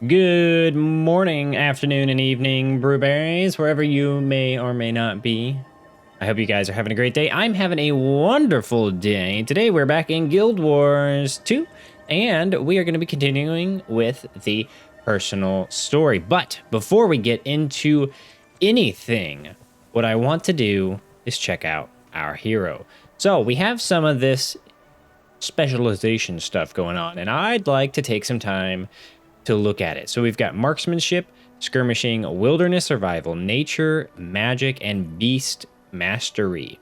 Good morning, afternoon, and evening, Brewberries, wherever you may or may not be. I hope you guys are having a great day. I'm having a wonderful day. Today we're back in Guild Wars 2, and we are going to be continuing with the personal story. But before we get into anything, what I want to do is check out our hero. So we have some of this specialization stuff going on, and I'd like to take some time to look at it. So we've got marksmanship, skirmishing, wilderness survival, nature, magic, and beast mastery.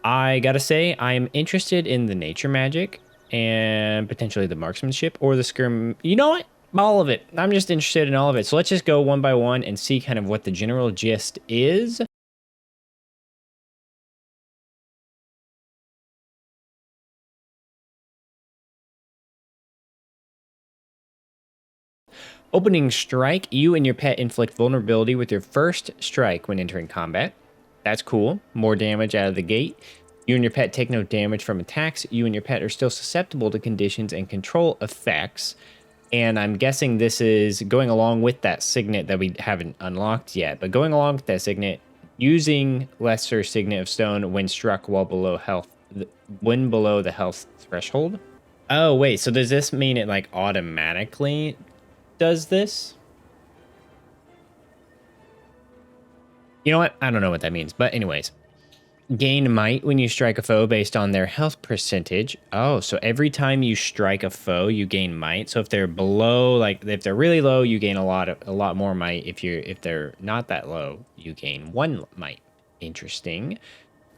I gotta say, I'm interested in the nature magic and potentially the marksmanship or the skirm. You know what? All of it. I'm just interested in all of it. So let's just go one by one and see kind of what the general gist is. Opening strike, you and your pet inflict vulnerability with your first strike when entering combat. That's cool. More damage out of the gate. You and your pet take no damage from attacks. You and your pet are still susceptible to conditions and control effects. And I'm guessing this is going along with that signet that we haven't unlocked yet. But going along with that signet, using lesser signet of stone when struck while below the health threshold. Oh, wait. So does this mean it like automatically does this? You know what? I don't know what that means. But anyways, gain might when you strike a foe based on their health percentage. Oh, so every time you strike a foe, you gain might. So if they're below, like if they're really low, you gain a lot more might. If they're not that low, you gain 1 might. Interesting.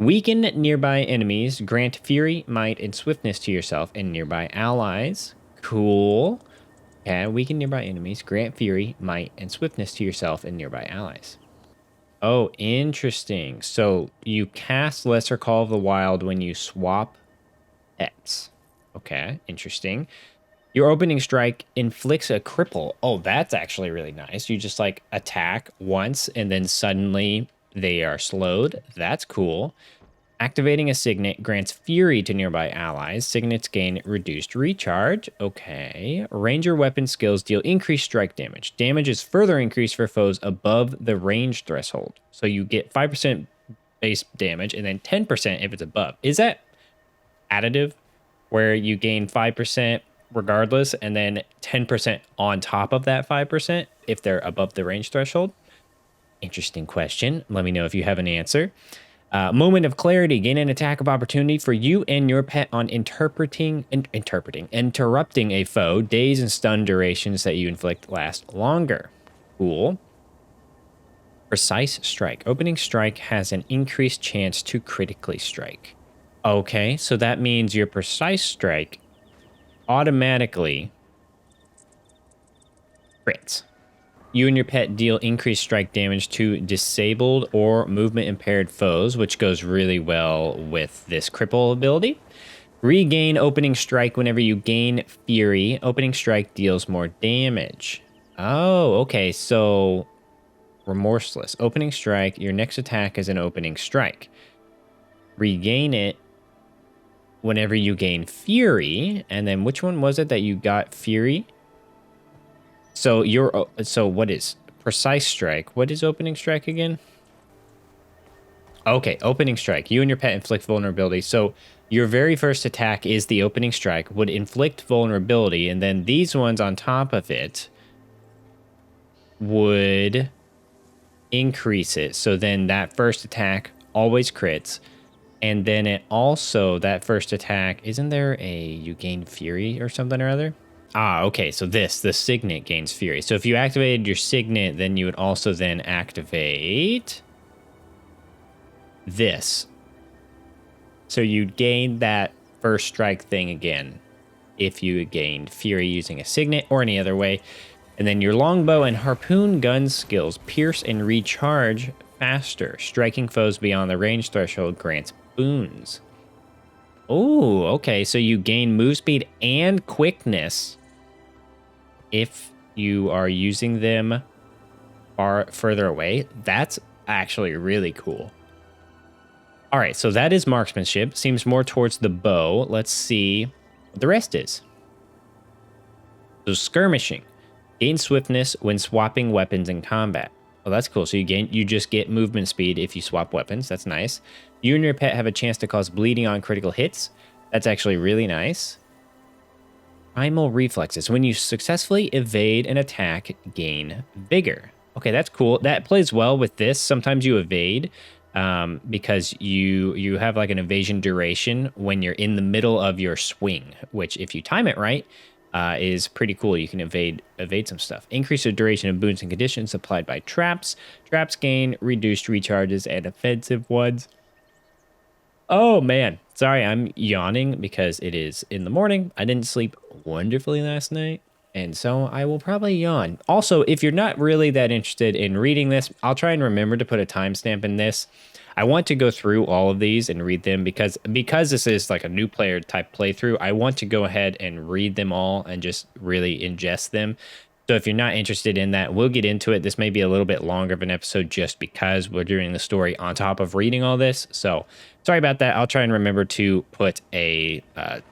Weaken nearby enemies. Grant fury, might, and swiftness to yourself and nearby allies. Cool. Yeah, weaken nearby enemies, grant fury, might, and swiftness to yourself and nearby allies. Oh, interesting. So you cast Lesser Call of the Wild when you swap pets. Okay, interesting. Your opening strike inflicts a cripple. Oh, that's actually really nice. You just like attack once and then suddenly they are slowed. That's cool. Activating a signet grants fury to nearby allies. Signets gain reduced recharge. Okay. Ranger weapon skills deal increased strike damage. Damage is further increased for foes above the range threshold. So you get 5% base damage and then 10% if it's above. Is that additive where you gain 5% regardless and then 10% on top of that 5% if they're above the range threshold? Interesting question. Let me know if you have an answer. Moment of clarity. Gain an attack of opportunity for you and your pet on interrupting a foe. Days and stun durations that you inflict last longer. Cool. Precise strike. Opening strike has an increased chance to critically strike. Okay, so that means your precise strike automatically crits. You and your pet deal increased strike damage to disabled or movement impaired foes, which goes really well with this cripple ability. Regain opening strike whenever you gain fury. Opening strike deals more damage. Oh, okay. So remorseless. Opening strike. Your next attack is an opening strike. Regain it whenever you gain fury. And then which one was it that you got fury? So what is precise strike? What is opening strike again? Okay, opening strike. You and your pet inflict vulnerability. So your very first attack is the opening strike, would inflict vulnerability, and then these ones on top of it would increase it. So then that first attack always crits. And then it also, that first attack, isn't there you gain fury or something or other? Ah, okay, so the signet gains fury. So if you activated your signet, then you would also then activate this. So you'd gain that first strike thing again if you gained fury using a signet or any other way. And then your longbow and harpoon gun skills pierce and recharge faster. Striking foes beyond the range threshold grants boons. Oh, okay, so you gain move speed and quickness if you are using them far further away. That's actually really cool. All right, so that is marksmanship. Seems more towards the bow. Let's see what the rest is. So skirmishing. Gain swiftness when swapping weapons in combat. Oh, that's cool. So you just get movement speed if you swap weapons. That's nice. You and your pet have a chance to cause bleeding on critical hits. That's actually really nice. Primal reflexes. When you successfully evade an attack, gain vigor. Okay, that's cool. That plays well with this. Sometimes you evade because you have like an evasion duration when you're in the middle of your swing, which if you time it right, is pretty cool. You can evade some stuff. Increase the duration of boons and conditions applied by traps. Traps gain reduced recharges and offensive ones. Oh man, sorry, I'm yawning because it is in the morning. I didn't sleep wonderfully last night, and so I will probably yawn. Also, if you're not really that interested in reading this, I'll try and remember to put a timestamp in this. I want to go through all of these and read them because this is like a new player type playthrough. I want to go ahead and read them all and just really ingest them. So if you're not interested in that, we'll get into it. This may be a little bit longer of an episode just because we're doing the story on top of reading all this. So sorry about that. I'll try and remember to put a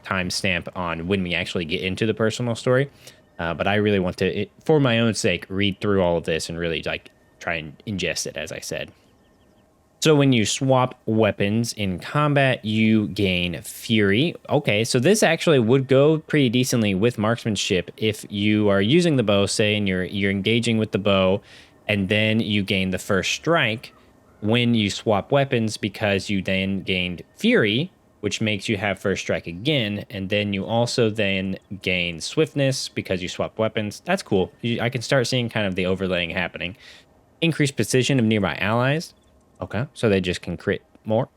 timestamp on when we actually get into the personal story. But I really want to, for my own sake, read through all of this and really like try and ingest it, as I said. So when you swap weapons in combat, you gain Fury. Okay, so this actually would go pretty decently with marksmanship if you are using the bow, say, and you're engaging with the bow, and then you gain the first strike when you swap weapons because you then gained Fury, which makes you have first strike again, and then you also then gain swiftness because you swap weapons. That's cool. I can start seeing kind of the overlaying happening. Increased precision of nearby allies. Okay, so they just can crit more.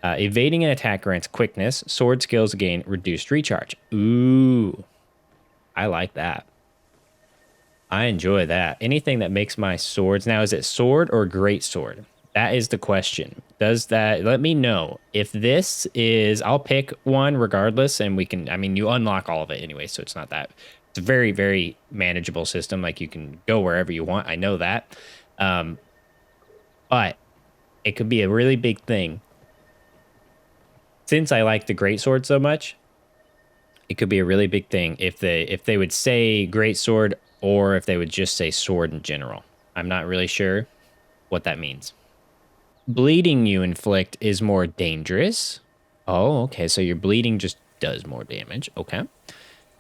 Evading an attack grants quickness. Sword skills gain reduced recharge. Ooh, I like that. I enjoy that. Anything that makes my swords... Now, is it sword or great sword? That is the question. Does that... Let me know. If this is... I'll pick one regardless, and we can... I mean, you unlock all of it anyway, so it's not that... It's a very, very manageable system. Like, you can go wherever you want. I know that. But... it could be a really big thing. Since I like the greatsword so much, it could be a really big thing if they would say greatsword or if they would just say sword in general. I'm not really sure what that means. Bleeding you inflict is more dangerous. Oh, okay. So your bleeding just does more damage. Okay.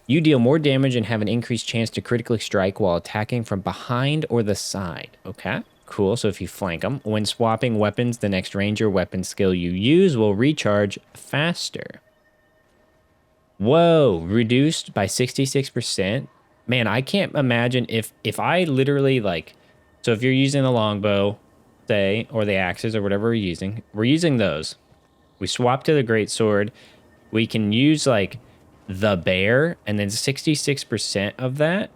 You deal more damage and have an increased chance to critically strike while attacking from behind or the side. Okay. Cool, so if you flank them, when swapping weapons, the next ranger weapon skill you use will recharge faster. Whoa, reduced by 66%. Man, I can't imagine if I literally like, so if you're using the longbow, say, or the axes or whatever we're using those. We swap to the greatsword. We can use like the bear, and then 66% of that,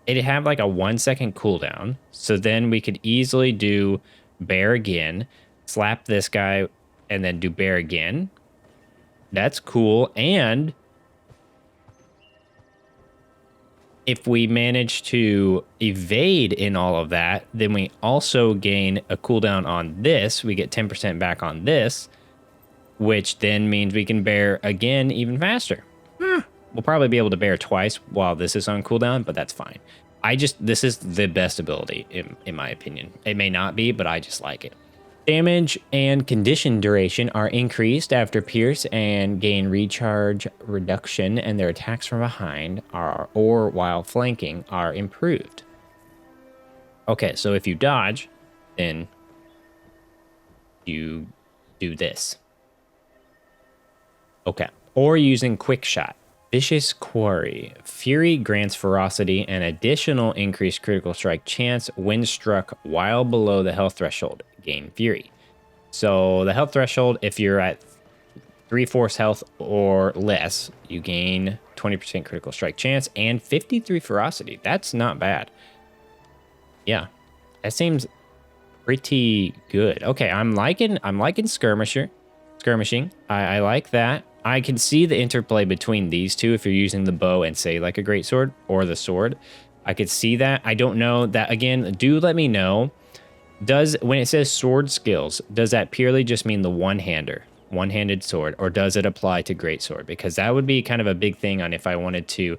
it'd have like a 1 second cooldown. So then we could easily do bear again, slap this guy, and then do bear again. That's cool. And if we manage to evade in all of that, then we also gain a cooldown on this. We get 10% back on this, which then means we can bear again even faster. We'll probably be able to bear twice while this is on cooldown, but that's fine. This is the best ability, in my opinion. It may not be, but I just like it. Damage and condition duration are increased after pierce and gain recharge reduction, and their attacks from behind or while flanking are improved. Okay, so if you dodge, then you do this. Okay, or using quick shot. Vicious Quarry. Fury grants ferocity and additional increased critical strike chance when struck while below the health threshold. Gain Fury. So the health threshold, if you're at 3/4 health or less, you gain 20% critical strike chance and 53 ferocity. That's not bad. Yeah, that seems pretty good. Okay, I'm liking skirmishing. I like that. I can see the interplay between these two if you're using the bow and say like a greatsword or the sword. I could see that. I don't know that. Again, do let me know. When it says sword skills, does that purely just mean the one-handed sword, or does it apply to greatsword? Because that would be kind of a big thing on if I wanted to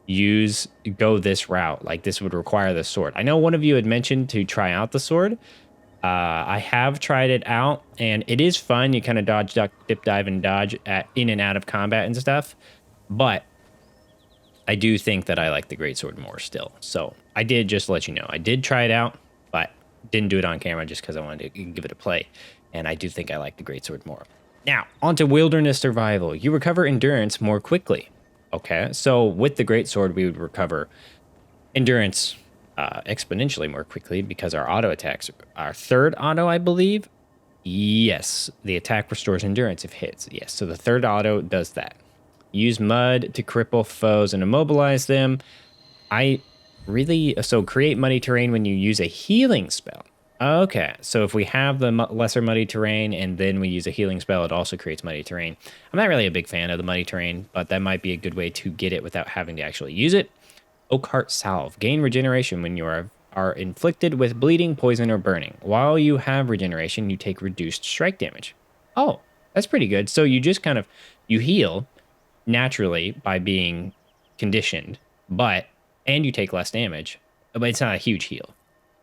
go this route. Like this would require the sword. I know one of you had mentioned to try out the sword. I have tried it out, and it is fun. You kind of dodge, duck, dip, dive, and dodge in and out of combat and stuff. But I do think that I like the greatsword more still. So I did just let you know. I did try it out, but didn't do it on camera just because I wanted to give it a play. And I do think I like the greatsword more. Now, onto wilderness survival. You recover endurance more quickly. Okay, so with the greatsword, we would recover endurance exponentially more quickly because our auto attacks, our third auto, I believe. Yes, the attack restores endurance if hits. Yes, so the third auto does that. Use mud to cripple foes and immobilize them. So create muddy terrain when you use a healing spell. Okay, so if we have the lesser muddy terrain and then we use a healing spell, it also creates muddy terrain. I'm not really a big fan of the muddy terrain, but that might be a good way to get it without having to actually use it. Oakheart Salve. Gain regeneration when you are inflicted with bleeding, poison, or burning. While you have regeneration, you take reduced strike damage. Oh, that's pretty good. So you just you heal naturally by being conditioned, and you take less damage, but it's not a huge heal.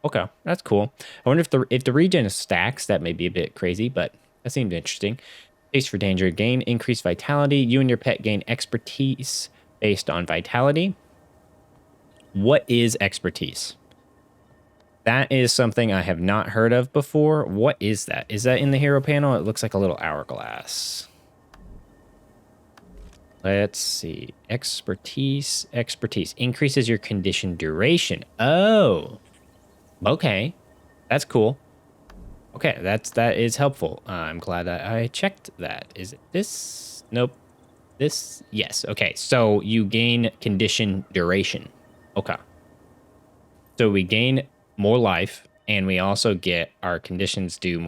Okay, that's cool. I wonder if the regen stacks, that may be a bit crazy, but that seemed interesting. Taste for danger. Gain increased vitality. You and your pet gain expertise based on vitality. What is expertise? That is something I have not heard of before. What is that? Is that in the hero panel? It looks like a little hourglass. Let's see. Expertise. Expertise. Increases your condition duration. Oh. Okay. That's cool. Okay, that is helpful. I'm glad I checked that. Is it this? Nope. This? Yes. Okay, so you gain condition duration. Okay. So we gain more life, and we also get our conditions do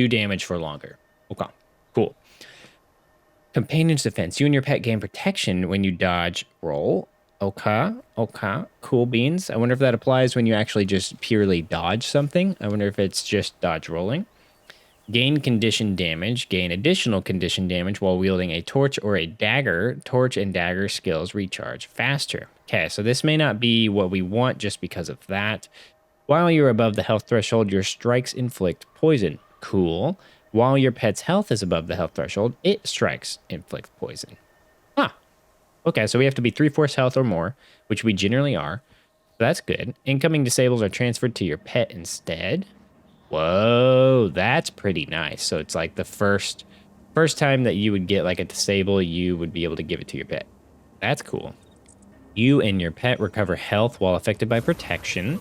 damage for longer. Okay, cool. Companion's defense. You and your pet gain protection when you dodge roll. Okay, cool beans. I wonder if that applies when you actually just purely dodge something. I wonder if it's just dodge rolling. Gain condition damage. Gain additional condition damage while wielding a torch or a dagger. Torch and dagger skills recharge faster. Okay, so this may not be what we want just because of that. While you're above the health threshold, your strikes inflict poison. Cool. While your pet's health is above the health threshold, it strikes inflict poison. Huh. Okay, so we have to be 3/4 health or more, which we generally are. So that's good. Incoming disables are transferred to your pet instead. Whoa, that's pretty nice. So it's like the first time that you would get like a disable, you would be able to give it to your pet. That's cool. You and your pet recover health while affected by protection.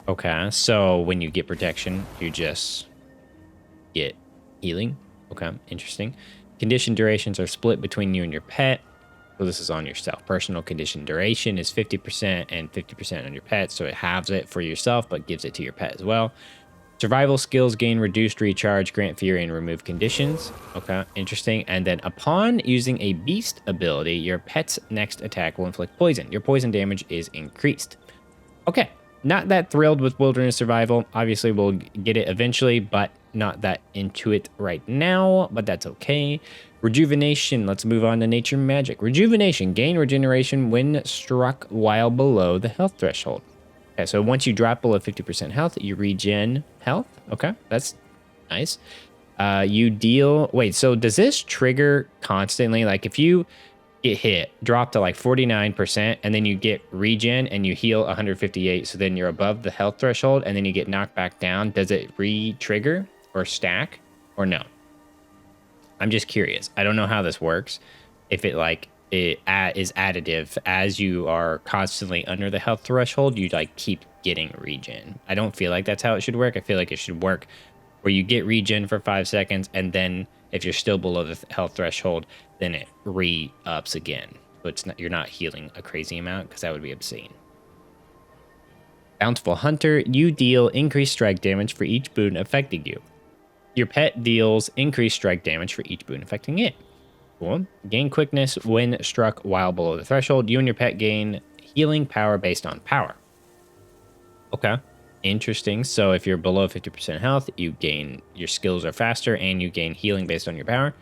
Okay, so when you get protection, you just get healing. Okay, interesting. Condition durations are split between you and your pet. So this is on yourself. Personal condition duration is 50% and 50% on your pet. So it halves it for yourself, but gives it to your pet as well. Survival skills gain reduced recharge, grant fury, and remove conditions. Okay, interesting. And then upon using a beast ability, your pet's next attack will inflict poison. Your poison damage is increased. Okay, not that thrilled with wilderness survival. Obviously, we'll get it eventually, but not that into it right now, but that's okay. Rejuvenation. Let's move on to nature magic. Rejuvenation. Gain regeneration when struck while below the health threshold. Okay, so once you drop below 50% health, you regen health. Okay, that's nice. You deal... Wait, so does this trigger constantly? Like if you get hit, drop to like 49%, and then you get regen and you heal 158, so then you're above the health threshold, and then you get knocked back down, does it re-trigger or stack or no? I'm just curious. I don't know how this works. If it is additive as you are constantly under the health threshold, you like keep getting regen. I don't feel like that's how it should work. I feel like it should work where you get regen for 5 seconds, and then if you're still below the health threshold, then it re-ups again. So it's not, you're not healing a crazy amount, because that would be obscene. Bountiful Hunter. You deal increased strike damage for each boon affecting you. Your pet deals increased strike damage for each boon affecting it. Cool. Gain quickness when struck while below the threshold. You and your pet gain healing power based on power. Okay. Interesting. So if you're below 50% health, you gain, your skills are faster, and you gain healing based on your power.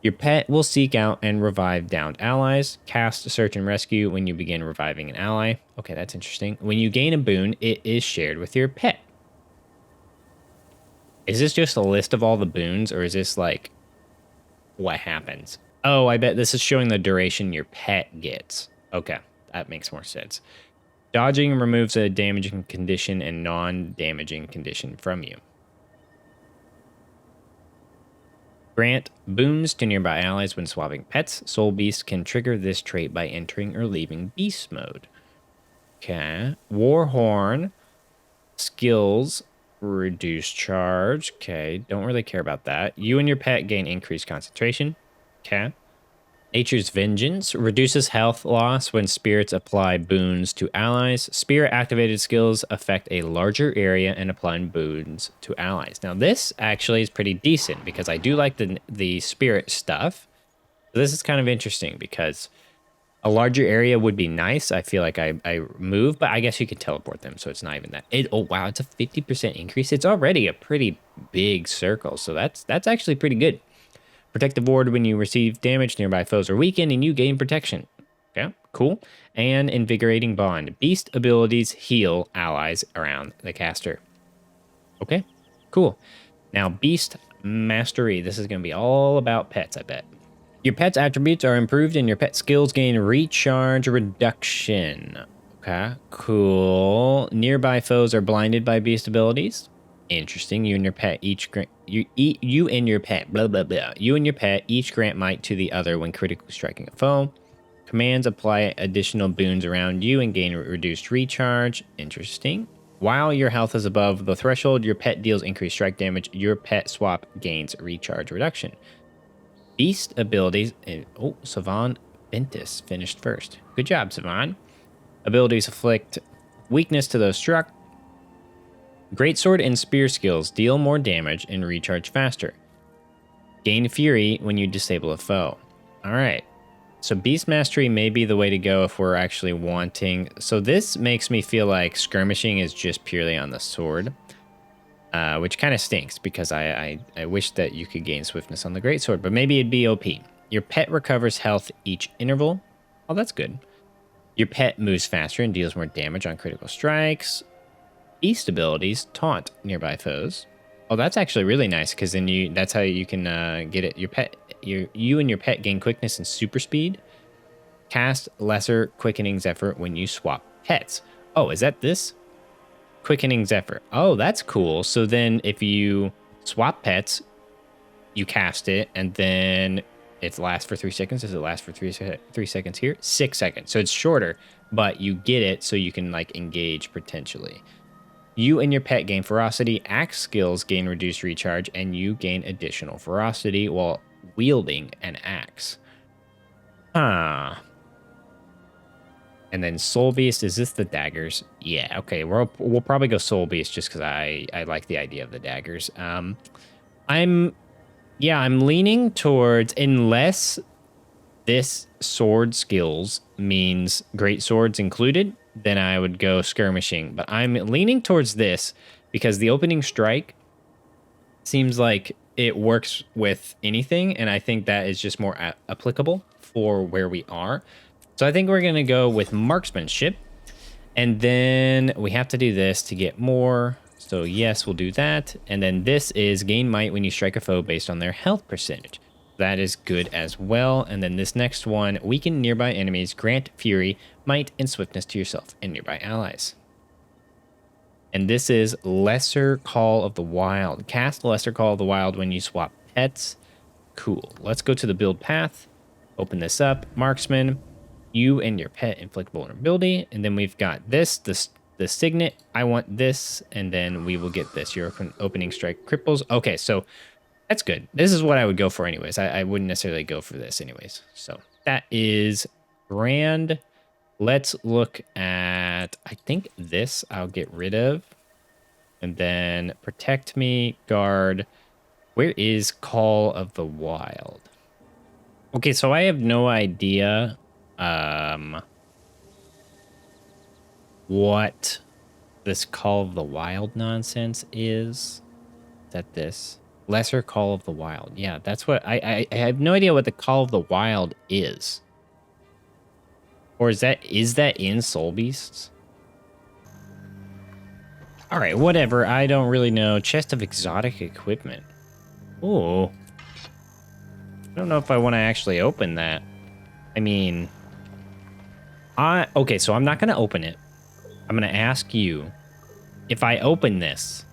Your pet will seek out and revive downed allies. Cast search and rescue when you begin reviving an ally. Okay, that's interesting. When you gain a boon, it is shared with your pet. Is this just a list of all the boons, or is this like what happens? Oh, I bet this is showing the duration your pet gets. Okay, that makes more sense. Dodging removes a damaging condition and non-damaging condition from you. Grant boons to nearby allies when swapping pets. Soul Beast can trigger this trait by entering or leaving beast mode. Okay. Warhorn skills reduce charge. Okay. Don't really care about that. You and your pet gain increased concentration. Okay. Nature's Vengeance reduces health loss when spirits apply boons to allies. Spirit activated skills affect a larger area and apply boons to allies. Now this actually is pretty decent because I do like the spirit stuff. So this is kind of interesting because a larger area would be nice. I feel like I move, but I guess you could teleport them, so it's not even that. Oh wow, it's a 50% increase. It's already a pretty big circle, so that's actually pretty good. Protective ward when you receive damage, nearby foes are weakened, and you gain protection. Okay, cool. And invigorating bond. Beast abilities heal allies around the caster. Okay, cool. Now, beast mastery. This is going to be all about pets, I bet. Your pet's attributes are improved, and your pet skills gain recharge reduction. Okay, cool. Nearby foes are blinded by beast abilities. Interesting. You and your pet each grant you and your pet blah blah blah. You and your pet each grant might to the other when critically striking a foe. Commands apply additional boons around you and gain reduced recharge. Interesting. While your health is above the threshold, your pet deals increased strike damage. Your pet swap gains recharge reduction. Beast abilities. Oh, Savan Ventus finished first. Good job, Savan. Abilities afflict weakness to those struck. Greatsword and spear skills deal more damage and recharge faster. Gain fury when you disable a foe. All right. So beast mastery may be the way to go if we're actually wanting. So this makes me feel like skirmishing is just purely on the sword, which kind of stinks because I wish that you could gain swiftness on the greatsword, but maybe it'd be OP. Your pet recovers health each interval. Oh, that's good. Your pet moves faster and deals more damage on critical strikes. Beast abilities taunt nearby foes. Oh, that's actually really nice because then that's how you can get it. You and your pet gain quickness and super speed. Cast lesser quickening zephyr when you swap pets. Oh, is that this? Quickening zephyr. Oh, that's cool. So then if you swap pets, you cast it and then it lasts for 3 seconds. Does it last for 3 seconds here? 6 seconds. So it's shorter, but you get it so you can like engage potentially. You and your pet gain ferocity. Axe skills gain reduced recharge, and you gain additional ferocity while wielding an axe. Huh. And then Soul Beast. Is this the daggers? Yeah. Okay. We'll probably go Soul Beast just because I like the idea of the daggers. I'm leaning towards, unless this sword skills means great swords included, then I would go skirmishing. But I'm leaning towards this because the opening strike seems like it works with anything, and I think that is just more applicable for where we are. So I think we're going to go with marksmanship, and then we have to do this to get more. So yes, we'll do that. And then this is gain might when you strike a foe based on their health percentage. That is good as well. And then this next one, weaken nearby enemies, grant fury, might, and swiftness to yourself and nearby allies. And this is Lesser Call of the Wild. Cast Lesser Call of the Wild when you swap pets. Cool. Let's go to the build path. Open this up. Marksman. You and your pet inflict vulnerability. And then we've got this, the signet. I want this. And then we will get this. Your opening strike cripples. Okay, so that's good. This is what I would go for anyways. I wouldn't necessarily go for this anyways. So that is grand. Let's look at, I think this I'll get rid of. And then protect me, guard. Where is Call of the Wild? Okay, so I have no idea what this Call of the Wild nonsense is. Is that this? Lesser Call of the Wild. Yeah, that's what I have no idea what the Call of the Wild is. Or is that in Soul Beasts? All right, whatever. I don't really know. Chest of exotic equipment. Oh. I don't know if I want to actually open that. I mean, okay, so I'm not going to open it. I'm going to ask you, if I open this,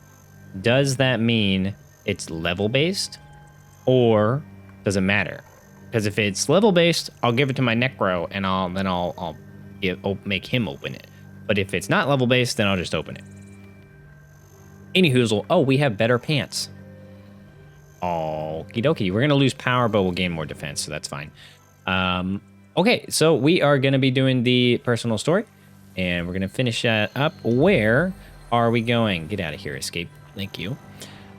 does that mean it's level based or does it matter? Because if it's level based, I'll give it to my Necro and I'll make him open it. But if it's not level based, then I'll just open it. Anyhoozle. Oh, we have better pants. Okie dokie. We're going to lose power, but we'll gain more defense, so that's fine. Okay, so we are going to be doing the personal story, and we're going to finish that up. Where are we going? Get out of here, escape. Thank you.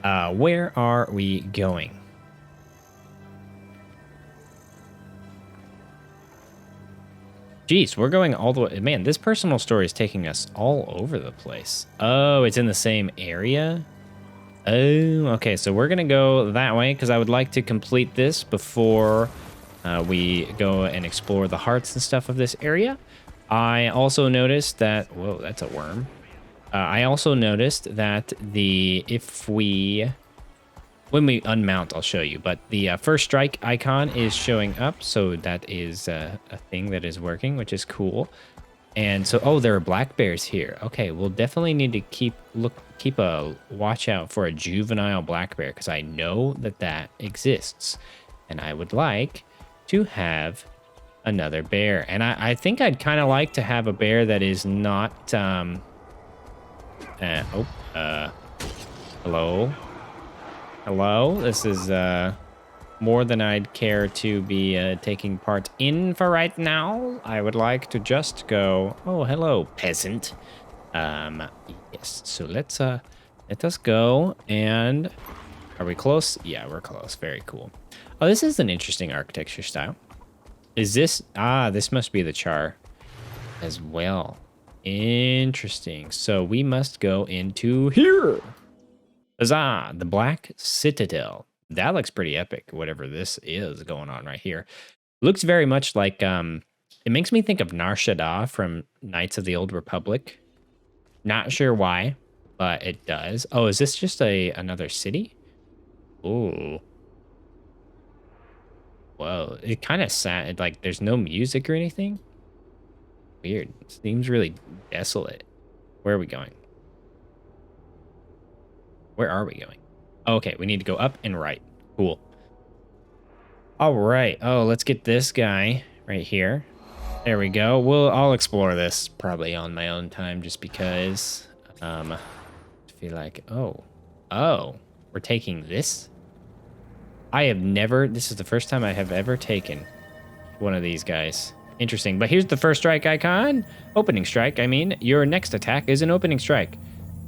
Where are we going? Jeez, we're going all the way. Man, this personal story is taking us all over the place. Oh, it's in the same area? Oh, okay. So we're going to go that way because I would like to complete this before we go and explore the hearts and stuff of this area. I also noticed that... Whoa, that's a worm. I also noticed that when we unmount, I'll show you, but the first strike icon is showing up, so that is a thing that is working, which is cool. And so, oh, there are black bears here. Okay, we'll definitely need to keep a watch out for a juvenile black bear, because I know that exists, and I would like to have another bear. And I think I'd kind of like to have a bear that is not hello, this is more than I'd care to be taking part in for right now. I would like to just go, oh, hello, peasant. Yes, so let us go. And are we close? Yeah, we're close. Very cool. Oh, this is an interesting architecture style. Is this, this must be the char as well. Interesting. So we must go into here. Huzzah, the Black Citadel. That looks pretty epic, whatever this is going on right here. Looks very much like, it makes me think of Nar Shaddaa from Knights of the Old Republic. Not sure why, but it does. Oh, is this just another city? Ooh. Whoa, it kind of sad, like there's no music or anything. Weird, it seems really desolate. Where are we going? Where are we going? Okay, we need to go up and right. Cool. All right. Oh, let's get this guy right here. There we go. I'll explore this probably on my own time just because I feel like, oh, we're taking this? This is the first time I have ever taken one of these guys. Interesting. But here's the first strike icon. Opening strike, I mean. Your next attack is an opening strike.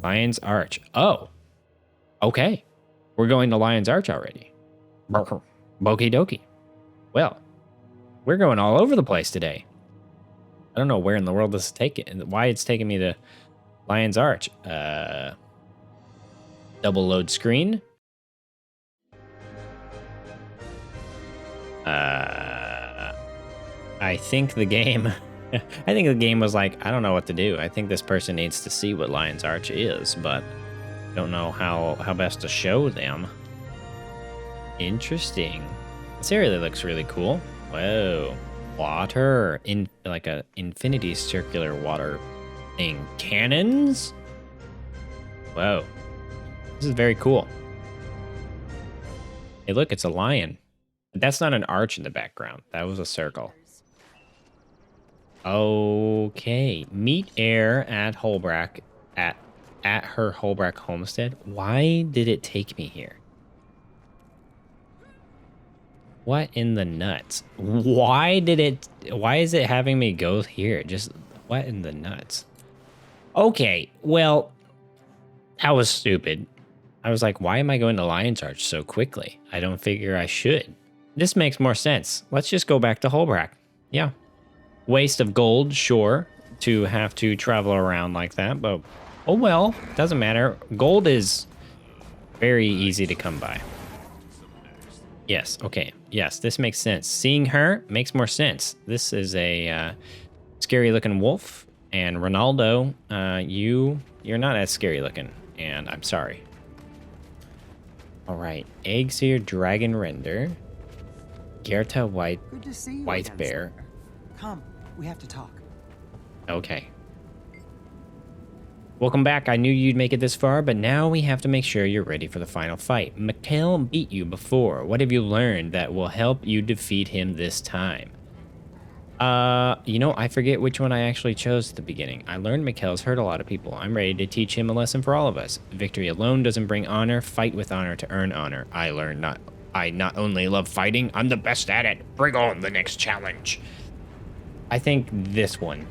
Lion's Arch. Oh. Okay, we're going to Lion's Arch already. Okie dokie. Well, we're going all over the place today. I don't know where in the world this is taking, why it's taking me to Lion's Arch. Double load screen. I think the game was like, I don't know what to do. I think this person needs to see what Lion's Arch is, but don't know how best to show them. Interesting. This area looks really cool. Whoa. Water. Like a infinity circular water thing. Cannons? Whoa. This is very cool. Hey, look, it's a lion. That's not an arch in the background. That was a circle. Okay. Meet Air at Holbrack at her Holbrack homestead. Why did it take me here? What in the nuts? Why is it having me go here? Just what in the nuts? Okay, well, that was stupid. I was like, why am I going to Lion's Arch so quickly? I don't figure I should. This makes more sense. Let's just go back to Holbrack. Yeah. Waste of gold, sure, to have to travel around like that, but oh well, doesn't matter. Gold is very easy to come by. Yes, okay. Yes, this makes sense. Seeing her makes more sense. This is a scary looking wolf. And Ronaldo, you're not as scary looking. And I'm sorry. All right. Eggseer Dragon Render. Gerta White White Bear. Slayer. Come, we have to talk. Okay. Welcome back. I knew you'd make it this far, but now we have to make sure you're ready for the final fight. Mikhail beat you before. What have you learned that will help you defeat him this time? You know, I forget which one I actually chose at the beginning. I learned Mikhail's hurt a lot of people. I'm ready to teach him a lesson for all of us. Victory alone doesn't bring honor. Fight with honor to earn honor. I not only love fighting, I'm the best at it. Bring on the next challenge. I think this one.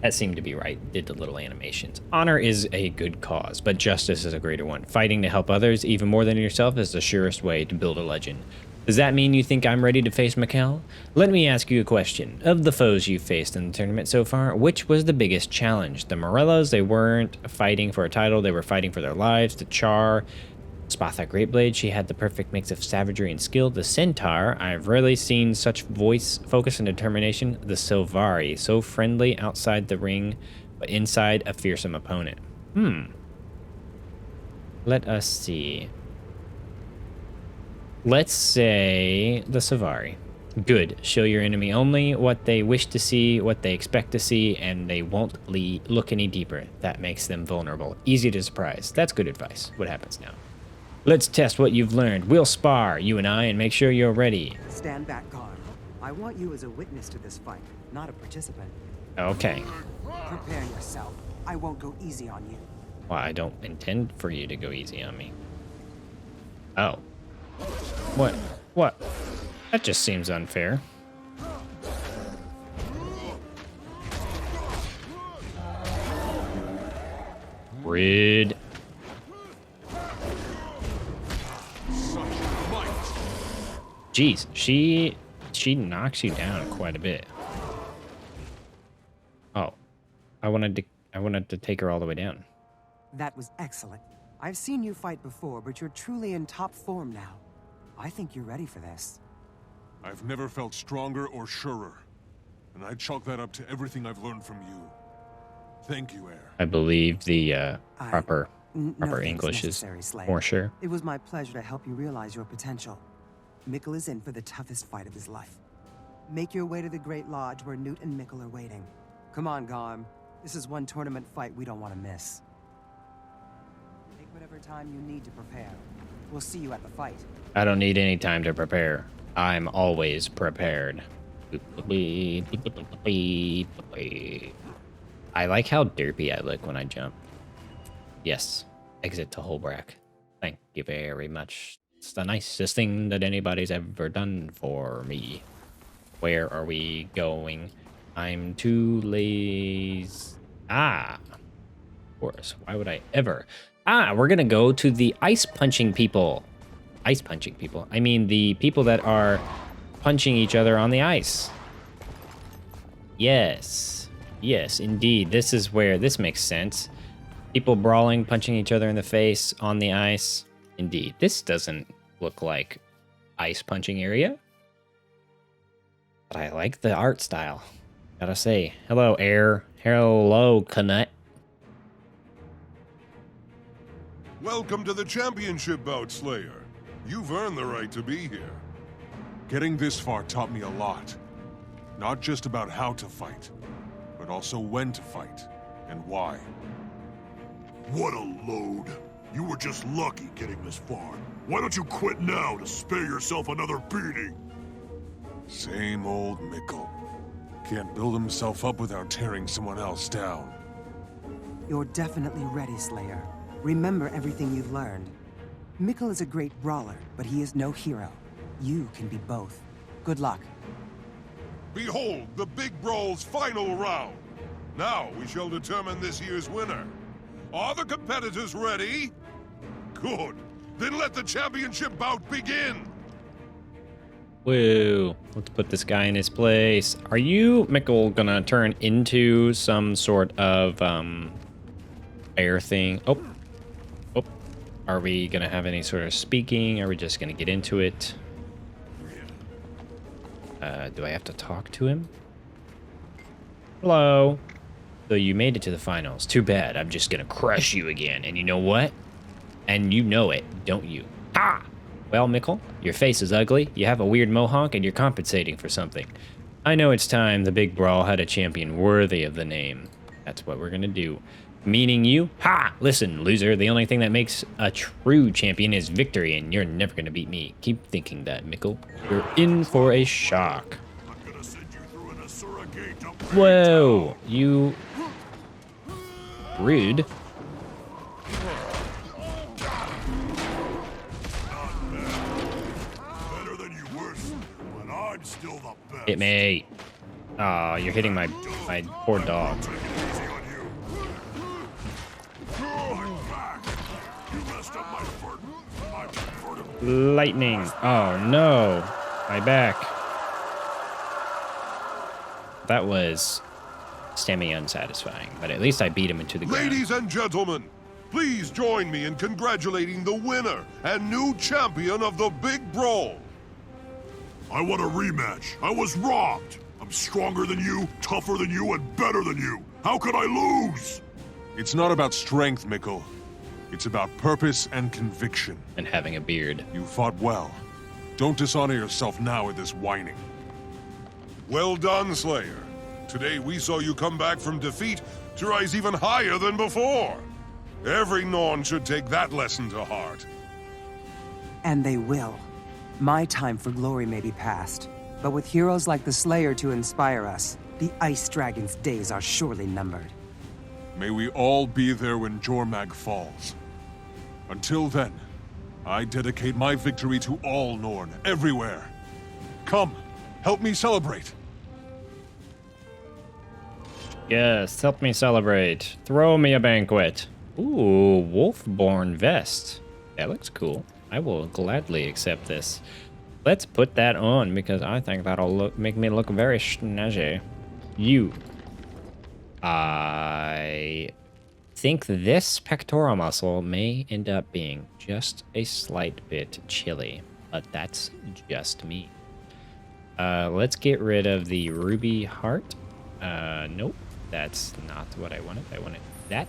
That seemed to be right. Did the little animations. Honor is a good cause, but justice is a greater one. Fighting to help others, even more than yourself, is the surest way to build a legend. Does that mean you think I'm ready to face Mikhail? Let me ask you a question. Of the foes you've faced in the tournament so far, which was the biggest challenge? The Morellos, they weren't fighting for a title, they were fighting for their lives. The Char, Spatha Greatblade, she had the perfect mix of savagery and skill. The Centaur, I've rarely seen such voice, focus, and determination. The Silvari, so friendly outside the ring, but inside a fearsome opponent. Let us see. Let's say the Silvari. Good. Show your enemy only what they wish to see, what they expect to see, and they won't look any deeper. That makes them vulnerable. Easy to surprise. That's good advice. What happens now? Let's test what you've learned. We'll spar, you and I, and make sure you're ready. Stand back, guard. I want you as a witness to this fight, not a participant. Okay. Prepare yourself. I won't go easy on you. Well, I don't intend for you to go easy on me. Oh. What? What? That just seems unfair. Rude. Jeez, she knocks you down quite a bit. Oh, I wanted to take her all the way down. That was excellent. I've seen you fight before, but you're truly in top form now. I think you're ready for this. I've never felt stronger or surer, and I chalk that up to everything I've learned from you. Thank you, Air. I believe the proper No English is Slayer. more sure. It was my pleasure to help you realize your potential. Mikkel is in for the toughest fight of his life. Make your way to the Great Lodge where Newt and Mikkel are waiting. Come on, Garm. This is one tournament fight we don't want to miss. Take whatever time you need to prepare. We'll see you at the fight. I don't need any time to prepare. I'm always prepared. I like how derpy I look when I jump. Yes. Exit to Holbrack. Thank you very much. It's the nicest thing that anybody's ever done for me. Where are we going? I'm too lazy. Of course. Why would I ever? We're gonna go to the ice punching people. Ice punching people. I mean the people that are punching each other on the ice. Yes. Yes, indeed. This is where this makes sense. People brawling, punching each other in the face on the ice. Indeed. This doesn't look like ice punching area. But I like the art style. Gotta say. Hello, Air. Hello, Canutt. Welcome to the championship bout, Slayer. You've earned the right to be here. Getting this far taught me a lot. Not just about how to fight, but also when to fight, and why. What a load. You were just lucky getting this far. Why don't you quit now to spare yourself another beating? Same old Mikkel. Can't build himself up without tearing someone else down. You're definitely ready, Slayer. Remember everything you've learned. Mikkel is a great brawler, but he is no hero. You can be both. Good luck. Behold, the Big Brawl's final round. Now we shall determine this year's winner. Are the competitors ready? Good. Then let the championship bout begin. Whoa. Let's put this guy in his place. Are you, Mikkel, gonna turn into some sort of bear thing? Oh. Are we going to have any sort of speaking? Are we just going to get into it? Do I have to talk to him? Hello. So you made it to the finals. Too bad. I'm just going to crush you again. And you know what? And you know it, don't you? Ha! Well, Mikkel, your face is ugly. You have a weird mohawk and you're compensating for something. I know it's time the big brawl had a champion worthy of the name. That's what we're going to do. Meaning you? Ha! Listen, loser, the only thing that makes a true champion is victory, and you're never gonna beat me. Keep thinking that, Mikkel. You're in for a shock. I'm gonna send you through an Asura gate to Whoa! You... rude. Better than you were, but I'm still the best. Hit me. Aw, you're hitting my poor dog. Take it easy on you. I'm back. You messed up my vertical. Lightning. Oh, no. My back. That was semi-unsatisfying, but at least I beat him into the ground. Ladies and gentlemen, please join me in congratulating the winner and new champion of the Big Brawl. I want a rematch. I was robbed. I'm stronger than you, tougher than you, and better than you. How could I lose? It's not about strength, Mikkel. It's about purpose and conviction. And having a beard. You fought well. Don't dishonor yourself now with this whining. Well done, Slayer. Today we saw you come back from defeat to rise even higher than before. Every Norn should take that lesson to heart. And they will. My time for glory may be past, but with heroes like the Slayer to inspire us, the Ice Dragon's days are surely numbered. May we all be there when Jormag falls. Until then, I dedicate my victory to all Norn, everywhere. Come, help me celebrate. Yes, help me celebrate. Throw me a banquet. Ooh, Wolfborn vest. That looks cool. I will gladly accept this. Let's put that on because I think that'll make me look very snazzy. I think this pectoral muscle may end up being just a slight bit chilly, but that's just me. Let's get rid of the ruby heart. Nope, that's not what I wanted. I wanted that.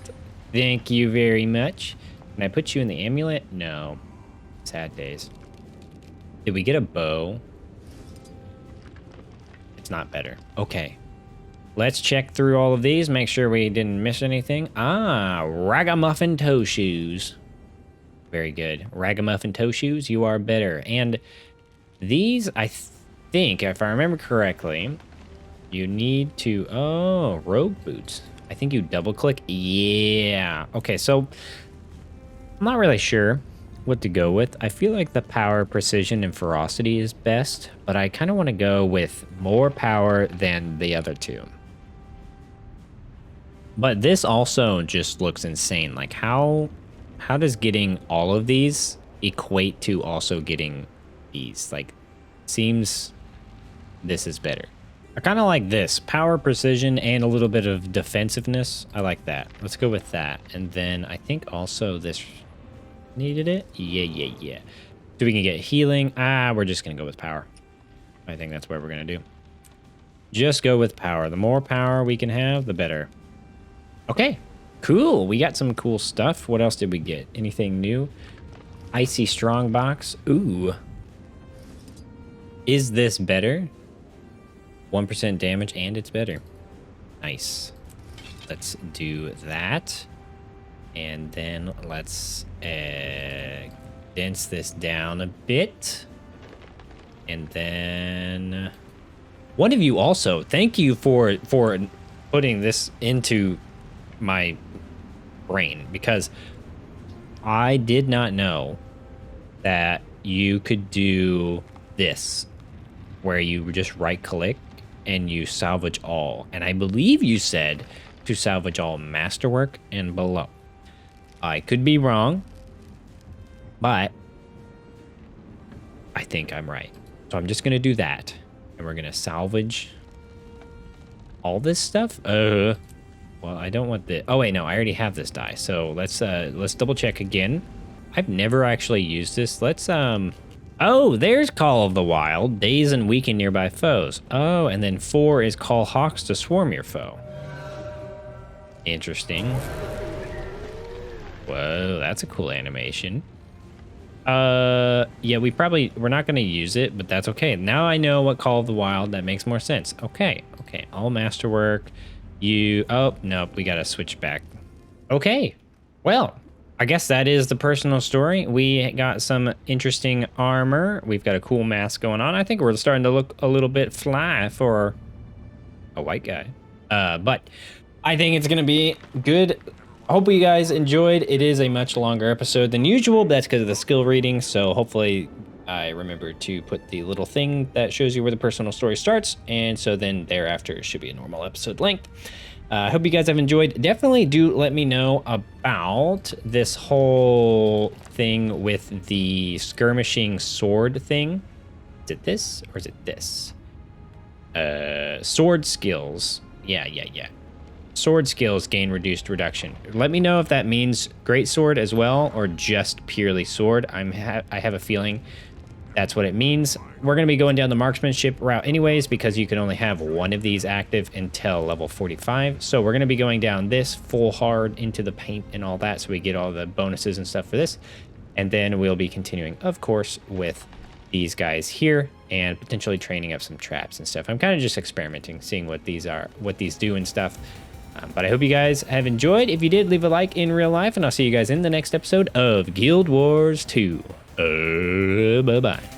Thank you very much. Can I put you in the amulet? No. Sad days. Did we get a bow? It's not better. Okay. Let's check through all of these, make sure we didn't miss anything. Ah, ragamuffin toe shoes. Very good. Ragamuffin toe shoes, you are better. And these, I think, if I remember correctly, you need to... Oh, rogue boots. I think you double click. Yeah. Okay, so I'm not really sure what to go with. I feel like the power, precision, and ferocity is best, but I kind of want to go with more power than the other two. But this also just looks insane. Like how does getting all of these equate to also getting these? Like, seems this is better. I kind of like this. Power, precision, and a little bit of defensiveness. I like that. Let's go with that. And then I think also this needed it. Yeah. So we can get healing. We're just going to go with power. I think that's what we're going to do. Just go with power. The more power we can have, the better. Okay, cool. We got some cool stuff. What else did we get? Anything new? Icy strongbox. Ooh. Is this better? 1% damage and it's better. Nice. Let's do that. And then let's dense this down a bit. And then one of you also, thank you for putting this into my brain, because I did not know that you could do this where you just right click and you salvage all, and I believe you said to salvage all masterwork and below. I could be wrong, but I think I'm right. So I'm just gonna do that, and we're gonna salvage all this stuff. Well, I don't want the... Oh, wait, no. I already have this die. So let's double check again. I've never actually used this. Let's, oh, there's Call of the Wild. Daze and weaken nearby foes. Oh, and then 4 is Call Hawks to swarm your foe. Interesting. Whoa, that's a cool animation. Yeah, we're not going to use it, but that's okay. Now I know what Call of the Wild, that makes more sense. Okay, all masterwork. Oh, nope, we got to switch back. Okay, well, I guess that is the personal story. We got some interesting armor. We've got a cool mask going on. I think we're starting to look a little bit fly for a white guy. But I think it's going to be good. I hope you guys enjoyed. It is a much longer episode than usual, but that's because of the skill reading. So hopefully I remember to put the little thing that shows you where the personal story starts. And so then thereafter it should be a normal episode length. I hope you guys have enjoyed. Definitely do let me know about this whole thing with the skirmishing sword thing. Is it this or is it this? Sword skills. Yeah. Sword skills gain reduced reduction. Let me know if that means great sword as well or just purely sword. I have a feeling that's what it means. We're going to be going down the marksmanship route anyways because you can only have one of these active until level 45. So we're going to be going down this full hard into the paint and all that so we get all the bonuses and stuff for this. And then we'll be continuing, of course, with these guys here and potentially training up some traps and stuff. I'm kind of just experimenting, seeing what these do and stuff. But I hope you guys have enjoyed. If you did, leave a like in real life, and I'll see you guys in the next episode of Guild Wars 2. Bye-bye.